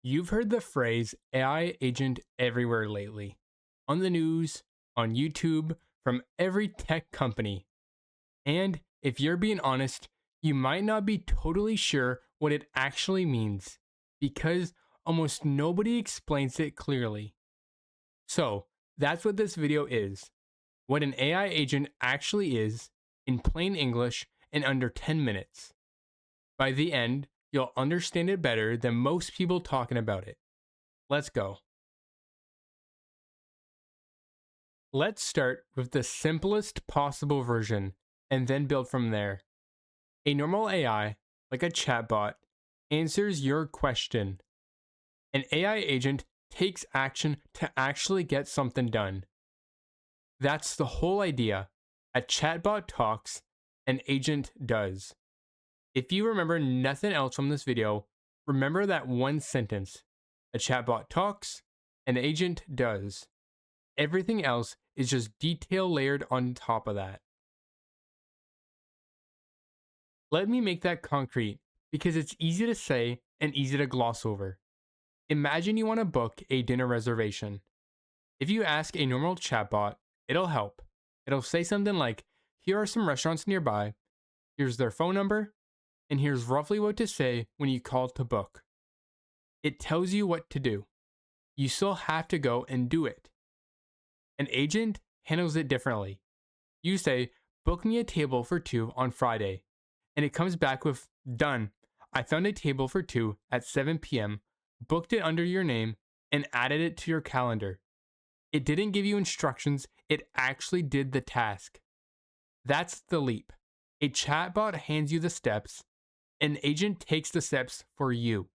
You've heard the phrase AI agent everywhere lately. On the news, on YouTube, from every tech company. And if you're being honest, you might not be totally sure what it actually means because almost nobody explains it clearly. So, that's what this video is. What an AI agent actually is in plain English in under 10 minutes. By the end, you'll understand it better than most people talking about it. Let's go. Let's start with the simplest possible version and then build from there. A normal AI, like a chatbot, answers your question. An AI agent takes action to actually get something done. That's the whole idea. A chatbot talks, an agent does. If you remember nothing else from this video, remember that one sentence. A chatbot talks, an agent does. Everything else is just detail layered on top of that. Let me make that concrete because it's easy to say and easy to gloss over. Imagine you want to book a dinner reservation. If you ask a normal chatbot, it'll help. It'll say something like, here are some restaurants nearby, here's their phone number, and here's roughly what to say when you call to book. It tells you what to do. You still have to go and do it. An agent handles it differently. You say, book me a table for 2 on Friday, and it comes back with, done. I found a table for 2 at 7 p.m., booked it under your name, and added it to your calendar. It didn't give you instructions, it actually did the task. That's the leap. A chatbot hands you the steps, an agent takes the steps for you.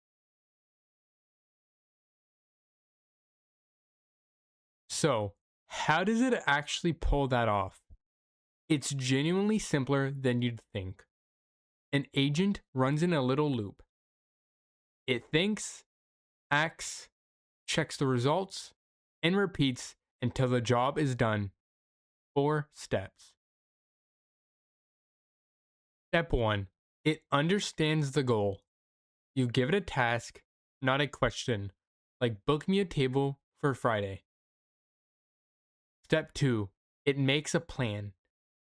So, how does it actually pull that off? It's genuinely simpler than you'd think. An agent runs in a little loop. It thinks, acts, checks the results, and repeats until the job is done. 4 steps. Step 1. It understands the goal. You give it a task, not a question, like book me a table for Friday. Step 2. It makes a plan.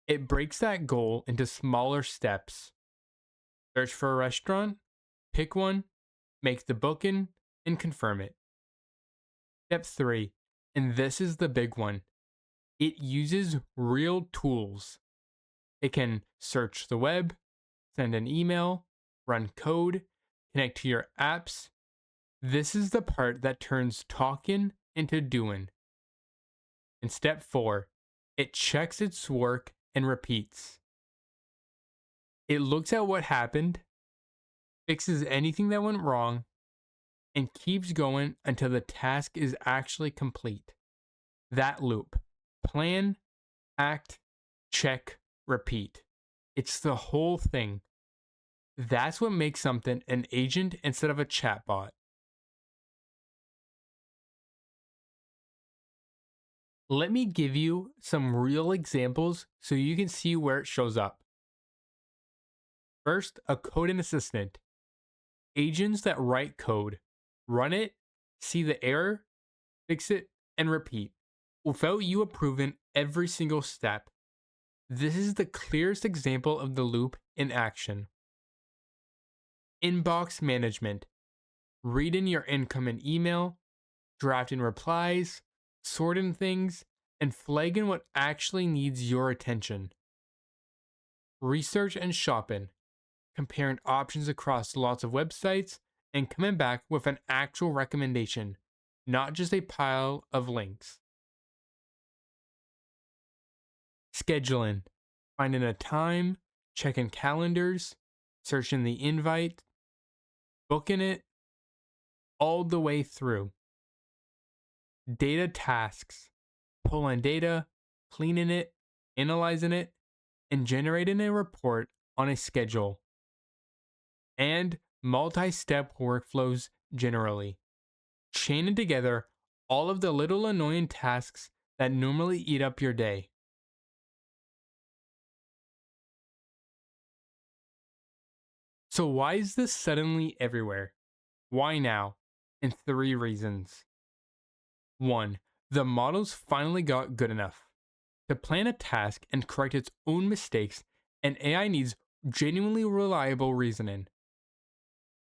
It breaks that goal into smaller steps. Search for a restaurant, pick one, make the booking, and confirm it. Step 3, and this is the big one. It uses real tools. It can search the web, send an email, run code, connect to your apps. This is the part that turns talking into doing. And step 4, it checks its work and repeats. It looks at what happened, fixes anything that went wrong, and keeps going until the task is actually complete. That loop. Plan, act, check, repeat. It's the whole thing. That's what makes something an agent instead of a chatbot. Let me give you some real examples so you can see where it shows up. First, a coding assistant. Agents that write code, run it, see the error, fix it, and repeat, without you approving every single step. This is the clearest example of the loop in action. Inbox management. Reading your incoming email, drafting replies, sorting things, and flagging what actually needs your attention. Research and shopping. Comparing options across lots of websites and coming back with an actual recommendation, not just a pile of links. Scheduling. Finding a time, checking calendars, searching the invite, booking it, all the way through. Data tasks. Pulling data, cleaning it, analyzing it, and generating a report on a schedule. And multi-step workflows generally. Chaining together all of the little annoying tasks that normally eat up your day. So why is this suddenly everywhere? Why now? and 3 reasons. 1. The models finally got good enough. To plan a task and correct its own mistakes, an AI needs genuinely reliable reasoning.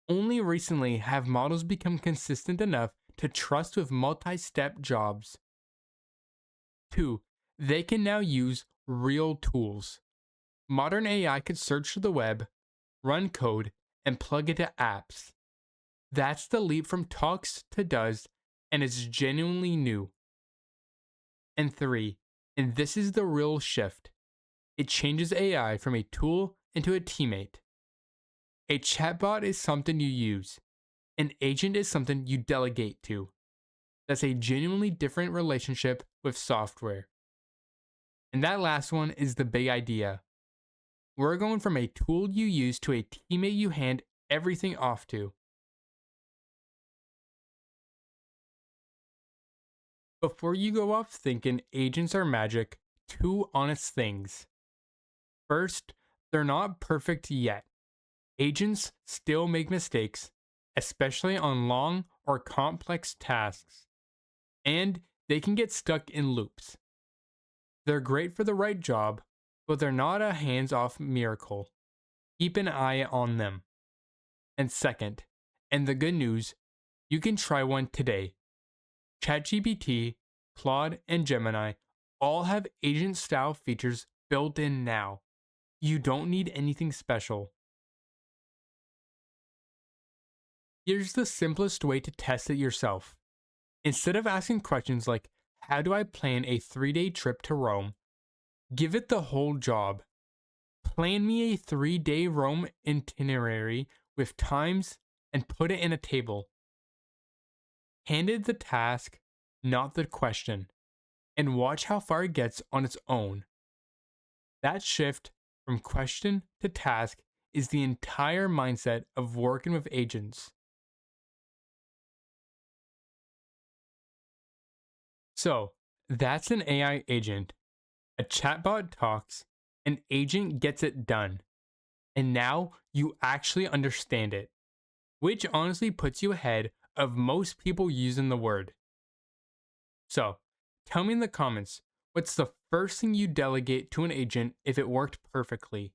Only recently have models become consistent enough to trust with multi step jobs. 2. They can now use real tools. Modern AI could search the web, run code, and plug into apps. That's the leap from talks to does, and it's genuinely new. And 3, and this is the real shift, it changes AI from a tool into a teammate. A chatbot is something you use, an agent is something you delegate to. That's a genuinely different relationship with software. And that last one is the big idea. We're going from a tool you use to a teammate you hand everything off to. Before you go off thinking agents are magic, 2 honest things. First, they're not perfect yet. Agents still make mistakes, especially on long or complex tasks, and they can get stuck in loops. They're great for the right job, but they're not a hands off miracle. Keep an eye on them. And second, and the good news, you can try one today. ChatGPT, Claude, and Gemini all have agent style features built in now. You don't need anything special. Here's the simplest way to test it yourself. Instead of asking questions like, how do I plan a 3-day trip to Rome? Give it the whole job. Plan me a 3-day Rome itinerary with times and put it in a table. Hand it the task, not the question, and watch how far it gets on its own. That shift from question to task is the entire mindset of working with agents. So, that's an AI agent. A chatbot talks, an agent gets it done. And now you actually understand it, which honestly puts you ahead of most people using the word. So, tell me in the comments, what's the first thing you delegate to an agent if it worked perfectly?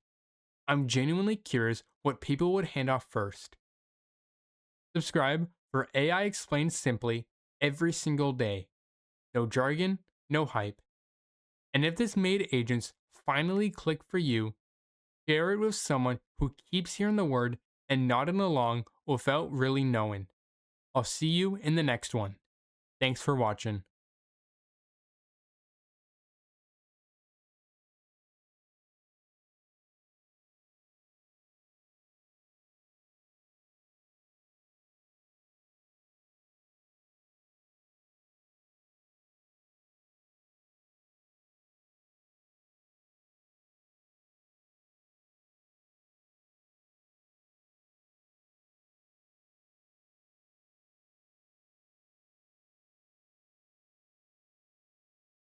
I'm genuinely curious what people would hand off first. Subscribe for AI explained simply every single day. No jargon, no hype. And if this made agents finally click for you, share it with someone who keeps hearing the word and nodding along without really knowing. I'll see you in the next one. Thanks for watching.